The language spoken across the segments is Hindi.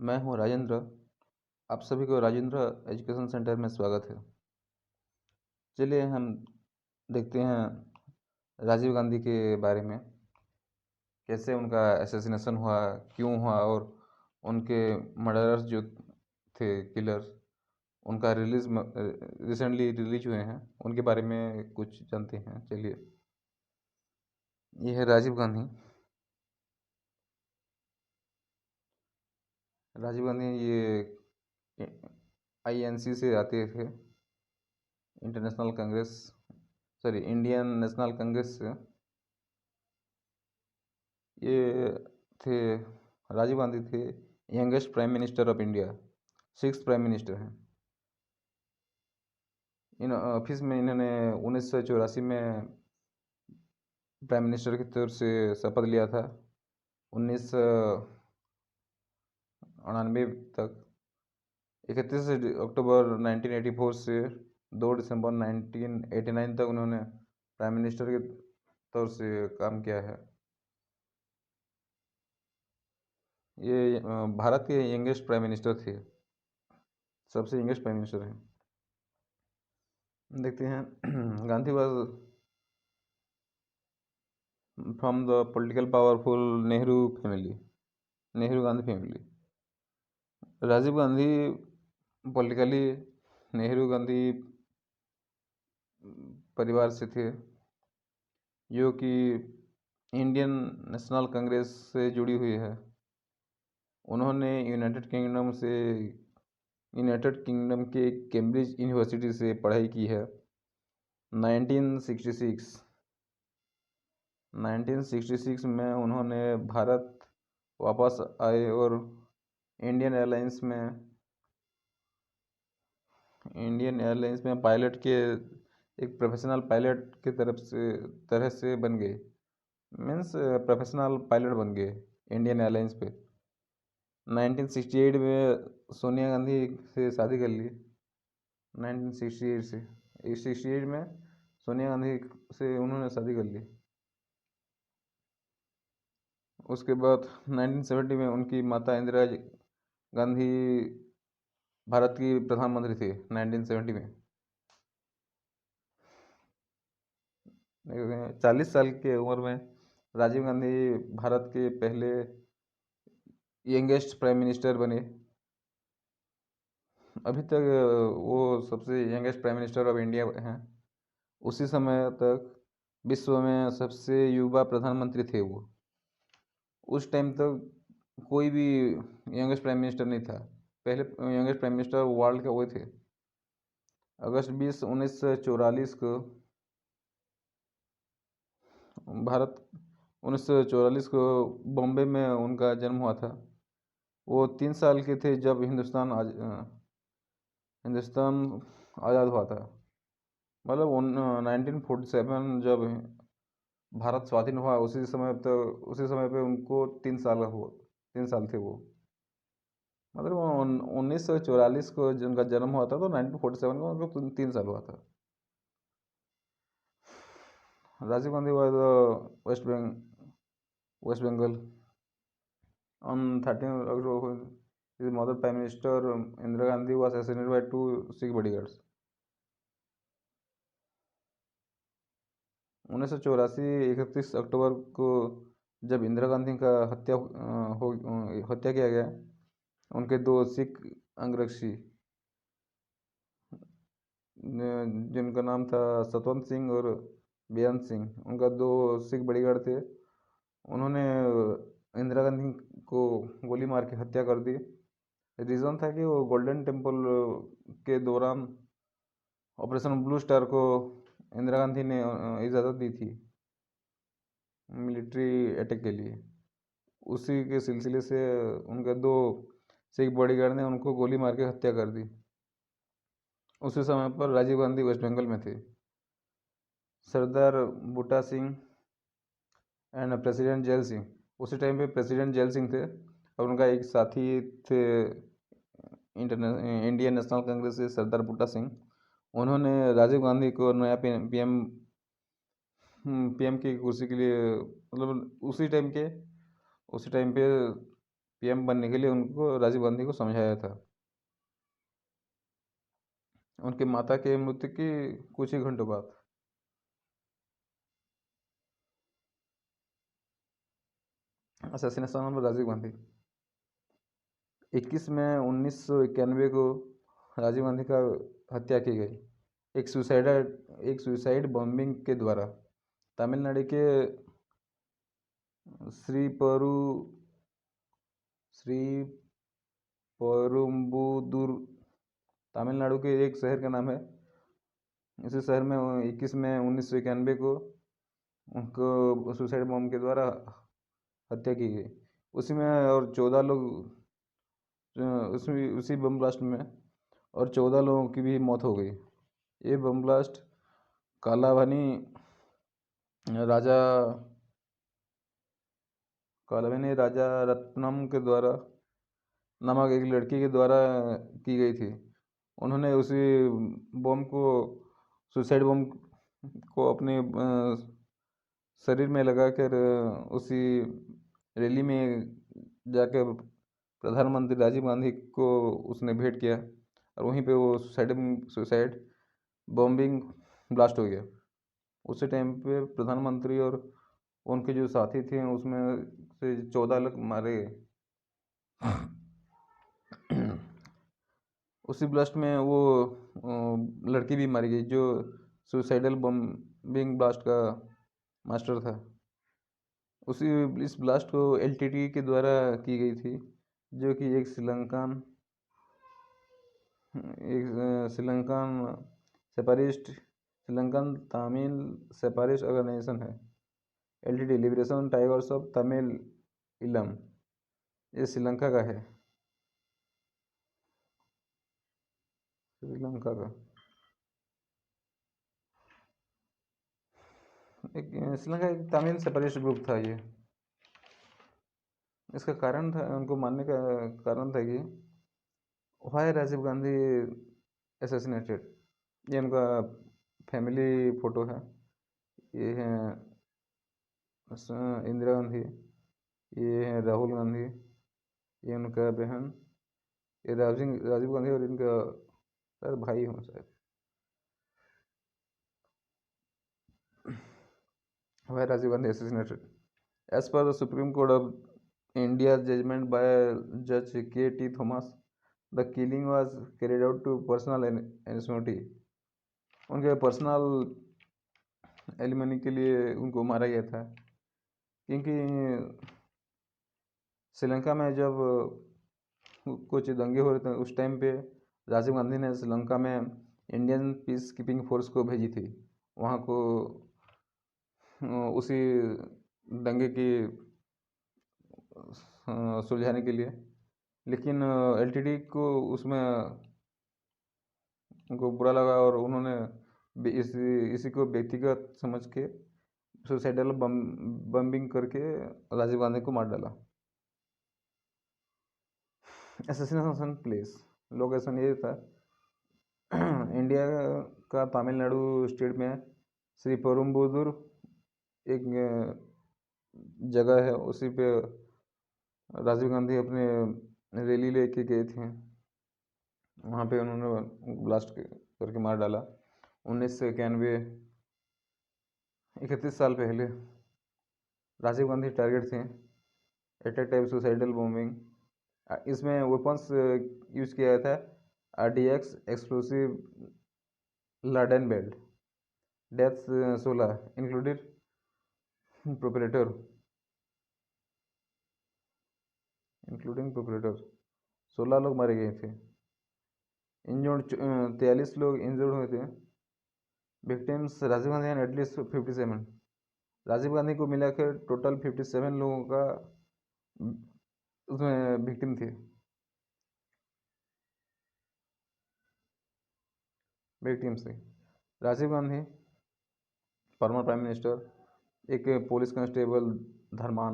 मैं हूँ राजेंद्र। आप सभी को राजेंद्र एजुकेशन सेंटर में स्वागत है। चलिए हम देखते हैं राजीव गांधी के बारे में, कैसे उनका असैसिनेशन हुआ, क्यों हुआ, और उनके मर्डरर्स जो थे, किलर्स, उनका रिसेंटली रिलीज हुए हैं, उनके बारे में कुछ जानते हैं। चलिए, ये है राजीव गांधी। राजीव गांधी ये आईएनसी से आते थे, International Congress, sorry Indian National Congress से। ये थे, राजीव गांधी थे youngest prime minister of India, 6th prime minister हैं। इन ऑफिस में इन्होंने 1984 में प्राइम मिनिस्टर के तौर से शपथ लिया था। 1999 तक, 31 अक्टूबर 1984 से 2 दिसंबर 1989 तक उन्होंने प्राइम मिनिस्टर के तौर से काम किया है। ये भारत के यंगेस्ट प्राइम मिनिस्टर थे, सबसे यंगेस्ट प्राइम मिनिस्टर हैं। देखते हैं Gandhi was from the political powerful Nehru family, Nehru Gandhi family. Rajiv Gandhi politically Nehru Gandhi परिवार से थे, जो कि इंडियन नेशनल कांग्रेस से जुड़ी हुई है। उन्होंने यूनाइटेड किंगडम के कैम्ब्रिज यूनिवर्सिटी से पढ़ाई की है। 1966 में उन्होंने भारत वापस आए और इंडियन एयरलाइंस में पायलट के, एक प्रोफेशनल पायलट के तरह से बन गए। मीन्स प्रोफेशनल पायलट बन गए इंडियन एयरलाइंस पे। 1968 में सोनिया गांधी से शादी कर ली। 1968 से 68 में सोनिया गांधी से उन्होंने शादी कर ली। उसके बाद 1970 में उनकी माता इंदिरा गांधी भारत की प्रधानमंत्री थी 1970 में। 40 साल की उम्र में राजीव गांधी भारत के पहले यंगेस्ट प्राइम मिनिस्टर बने। अभी तक वो सबसे youngest prime minister of India हैं। उसी समय तक विश्व में सबसे युवा प्रधानमंत्री थे वो। उस टाइम तक कोई भी यंगेस्ट प्राइम मिनिस्टर नहीं था। पहले यंगेस्ट प्राइम मिनिस्टर वर्ल्ड के वो थे। अगस्त 20 1944 को भारत 1944 को बॉम्बे में उनका जन्म हुआ था। वो 3 साल के थे जब हिंदुस्तान आज़ाद हुआ था। मतलब 1947 जब भारत स्वाधीन हुआ, उसी समय पे उनको 3 साल थे वो। मतलब 1944 को जिनका जन्म हुआ था, तो 1947 को उनको 3 साल हुआ था। Rajiv Gandhi was West Bengal on 13 October. His mother, Prime Minister Indira Gandhi, was assassinated by 2 Sikh bodyguards. 1984 31 अक्टूबर को जब इंदिरा गांधी का हत्या किया गया, उनके 2 सिख अंगरक्षी, जिनका नाम था सतवंत सिंह और बेअंत सिंह, उनका 2 सिख बॉडीगार्ड थे। उन्होंने इंदिरा गांधी को गोली मार के हत्या कर दी। रीज़न था कि वो गोल्डन टेम्पल के दौरान ऑपरेशन ब्लू स्टार को इंदिरा गांधी ने इजाज़त दी थी मिलिट्री अटैक के लिए। उसी के सिलसिले से उनके 2 सिख बॉडीगार्ड ने उनको गोली मार के हत्या कर दी। उसी समय पर राजीव गांधी वेस्ट बंगाल में थे। सरदार बूटा सिंह एंड प्रेसिडेंट जैल सिंह, उसी टाइम पे प्रेसिडेंट जैल सिंह थे, और उनका एक साथी थे इंडियन नेशनल कांग्रेस से सरदार बूटा सिंह। उन्होंने राजीव गांधी को नया पीएम की कुर्सी के लिए, मतलब उसी टाइम पे पीएम बनने के लिए उनको राजीव गांधी को समझाया था। उनकी माता के मृत्यु के कुछ ही घंटों बाद। Assassination of Rajiv Gandhi. 21 मई 1991 को राजीव गांधी का हत्या की गई एक सुसाइड बॉम्बिंग के द्वारा। तमिलनाडु के श्री परु श्री परम्बुदुर तमिलनाडु के एक शहर का नाम है। इसी शहर में 21 मई 1991 को उनको सुसाइड बॉम्ब के द्वारा हत्या की गई। उसी में और 14 लोग उसी बम ब्लास्ट में और 14 लोगों की भी मौत हो गई। ये बम ब्लास्ट कालाभानी राजा कालाभानी राजा रत्नम के द्वारा नामक एक लड़की के द्वारा की गई थी। उन्होंने उसी बम को सुसाइड बम को अपने शरीर में लगाकर उसी रैली में जाकर प्रधानमंत्री राजीव गांधी को उसने भेंट किया और वहीं पे वो सुसाइड बॉम्बिंग ब्लास्ट हो गया। उसी टाइम पे प्रधानमंत्री और उनके जो साथी थे उसमें से 14 लोग मारे गए। उसी ब्लास्ट में वो लड़की भी मारी गई जो सुसाइडल बॉम्बिंग ब्लास्ट का मास्टर था। उसी इस ब्लास्ट को एलटीटी के द्वारा की गई थी, जो कि एक श्रीलंकन तमिल सेपारेटिस्ट ऑर्गेनाइजेशन है। LTT liberation tigers of Tamil इलम, ये श्रीलंका का है। श्रीलंका का श्रीलंका एक तमिल सेपरेटिस्ट ग्रुप था ये। इसका कारण था, उनको मानने का कारण था कि वाई राजीव गांधी असैसिनेटेड। ये उनका फैमिली फोटो है। ये है इंदिरा गांधी, ये है राहुल गांधी, ये उनका बहन, ये राजीव गांधी और इनका शायद भाई हो शायद। Why Rajiv Gandhi assassinated? As per the Supreme Court of India's judgment by Judge K.T. Thomas, the killing was carried out to personal enmity. उनके पर्सनल एलिमनी के लिए उनको मारा गया था, क्योंकि श्रीलंका में जब कुछ दंगे हो रहे थे उस टाइम पे राजीव गांधी ने श्रीलंका में इंडियन पीस कीपिंग फोर्स को भेजी थी वहाँ को उसी दंगे की सुलझाने के लिए। लेकिन एलटीटी को उसमें उनको बुरा लगा और उन्होंने इसी को व्यक्तिगत समझ के सुसाइडल बम्बिंग करके राजीव गांधी को मार डाला। असैसिनेशन प्लेस लोकेशन ये था इंडिया का तमिलनाडु स्टेट में श्री परम्बुदुर एक जगह है। उसी पे राजीव गांधी अपने रैली लेके गए थे, वहाँ पे उन्होंने ब्लास्ट करके मार डाला। 1991 31 साल पहले राजीव गांधी टारगेट थे at a time suicidal bombing. इसमें वेपन्स यूज किया था RDX explosive laden belt, deaths 16 included perpetrator 16 लोग मारे गए थे। इंजर्ड 43 लोग इंजर्ड हुए थे। Victims Rajiv Gandhi and at least 57। Rajiv Gandhi को मिलाकर टोटल 57 लोगों का उसमें विक्टिम थे। विक्टिम्स थे Rajiv Gandhi, former prime minister, एक पुलिस कांस्टेबल धर्मान,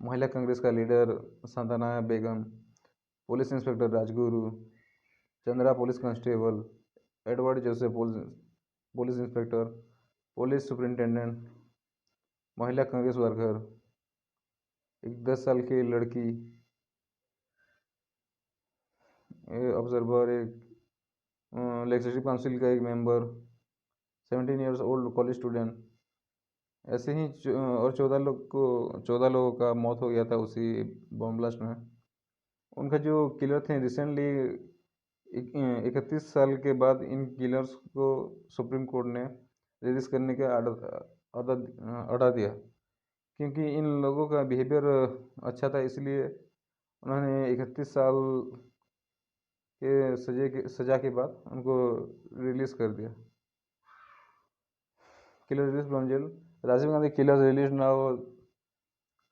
महिला कांग्रेस का leader Santana Begum, police inspector Rajguru, Chandra police constable, Edward Joseph police inspector, police superintendent, Mahila Congress worker, एक 10 साल की लड़की, ऑब्जर्वर, एक लेजिस्लेटिव काउंसिल का एक member, 17 years old college student. ऐसे ही और 14 लोगों का मौत हो गया था उसी बम ब्लास्ट में। उनका जो किलर थे रिसेंटली 31 साल के बाद इन किलर्स को सुप्रीम कोर्ट ने रिलीज करने का ऑर्डर दिया, क्योंकि इन लोगों का बिहेवियर अच्छा था, इसलिए उन्होंने 31 साल के सजा के बाद उनको रिलीज कर दिया। Killer release from jail, Rajiv Gandhi killer release now,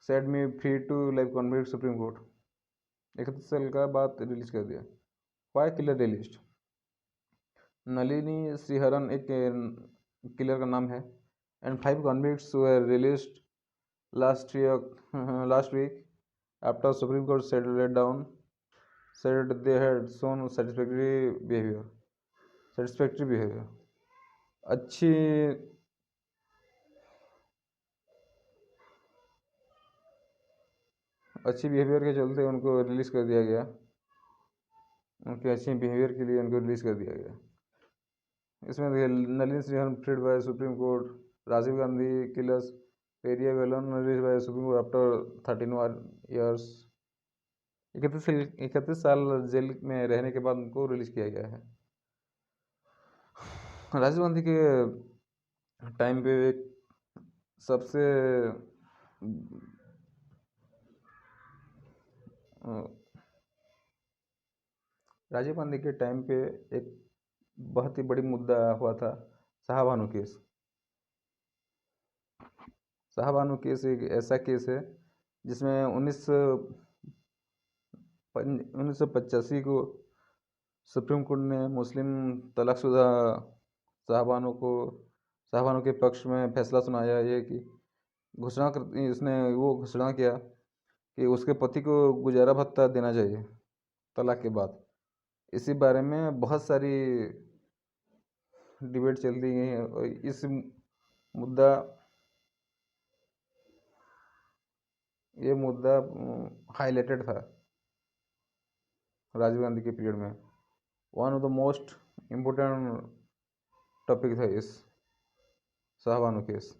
set me free two life convict supreme court. 31 साल का बाद रिलीज कर दिया। Why killer release? Nalini Sriharan एक किलर का नाम है, and 5 convicts were released last week after Supreme Court said they had shown satisfactory behavior। अच्छी बिहेवियर के चलते उनको रिलीज कर दिया गया, उनके अच्छे बिहेवियर के लिए उनको रिलीज कर दिया गया। इसमें Nalini Sriharan freed by supreme court, Rajiv Gandhi killers Periya Velan release by supreme court after 13 years. 31 साल जेल में रहने के बाद उनको रिलीज किया गया है। राजीव गांधी के टाइम पे सबसे राजीव गांधी के टाइम पे एक बहुत ही बड़ी मुद्दा हुआ था शाहबानो केस। शाहबानो केस एक ऐसा केस है जिसमें 1985 को सुप्रीम कोर्ट ने मुस्लिम तलाकशुदा शाहबानो के पक्ष में फैसला सुनाया, ये कि उसने वो घोषणा किया कि उसके पति को गुजारा भत्ता देना चाहिए तलाक के बाद। इसी बारे में बहुत सारी डिबेट चलती गई है और ये मुद्दा हाईलाइटेड था राजीव गांधी के पीरियड में। One of the most important topic था इस शाहबानो केस।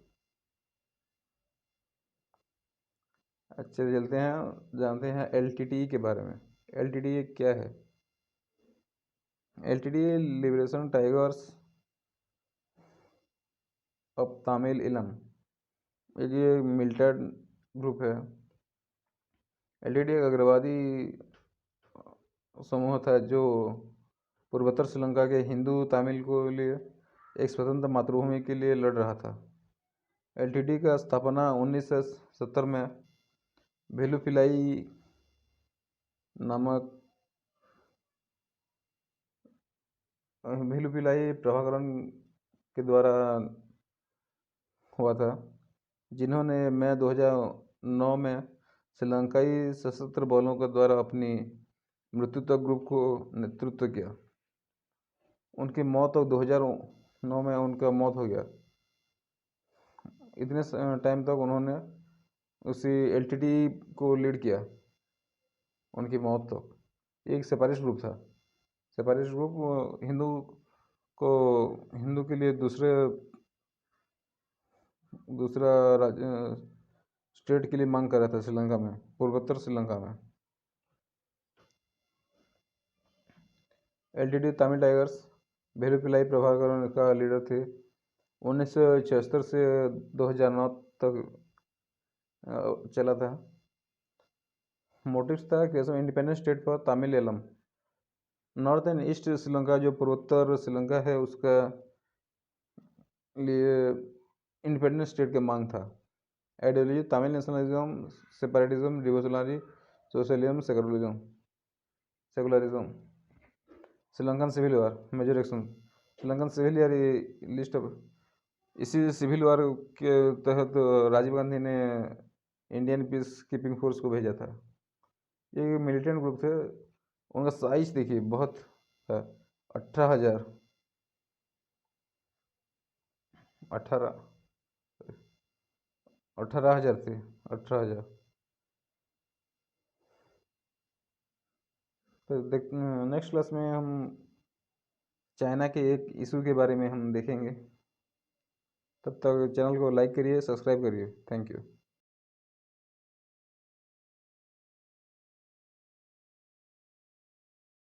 अच्छे चलते हैं, जानते हैं LTTE के बारे में। LTTE क्या है? LTTE liberation tigers of Tamil इलम, ये मिलिटेंट ग्रुप है। LTTE एक अग्रवादी समूह था जो पूर्वोत्तर श्रीलंका के हिंदू तमिल को लिए एक स्वतंत्र मातृभूमि के लिए लड़ रहा था। LTTE का स्थापना 1970 में भेलुपिलाई प्रभाकरण के द्वारा हुआ था, जिन्होंने मई 2009 में श्रीलंकाई सशस्त्र बलों के द्वारा अपनी मृत्यु तक ग्रुप को नेतृत्व किया। उनकी मौत तक 2009 में उनका मौत हो गया। इतने टाइम तक उन्होंने उसी LTTE को लीड किया उनकी मौत तक। एक सेपारेटिस्ट ग्रुप था। सेपारेटिस्ट ग्रुप हिंदू के लिए दूसरा स्टेट के लिए मांग कर रहा था श्रीलंका में, पूर्वोत्तर श्रीलंका में। LTTE तमिल टाइगर्स भेलुपिलाई प्रभाकरण का लीडर थे। 1976 से 2009 तक चला था। मोटिव्स था creation independent state for Tamil Eelam. North and east Sri Lanka जो पूर्वोत्तर श्रीलंका है उसका लिए इंडिपेंडेंट स्टेट की मांग था। Ideology Tamil nationalism, separatism, revolutionary socialism, secularism. Sri Lankan civil war major action. Sri Lankan civil war list of इसी सिविल वार के तहत राजीव गांधी ने इंडियन पीस कीपिंग फोर्स को भेजा था। ये मिलिटेंट ग्रुप थे। उनका साइज देखिए बहुत है, 18,000 18,000 थे, 18,000। तो देख नेक्स्ट क्लास में हम चाइना के एक इशू के बारे में हम देखेंगे। तब तक चैनल को लाइक करिए, सब्सक्राइब करिए। Thank you.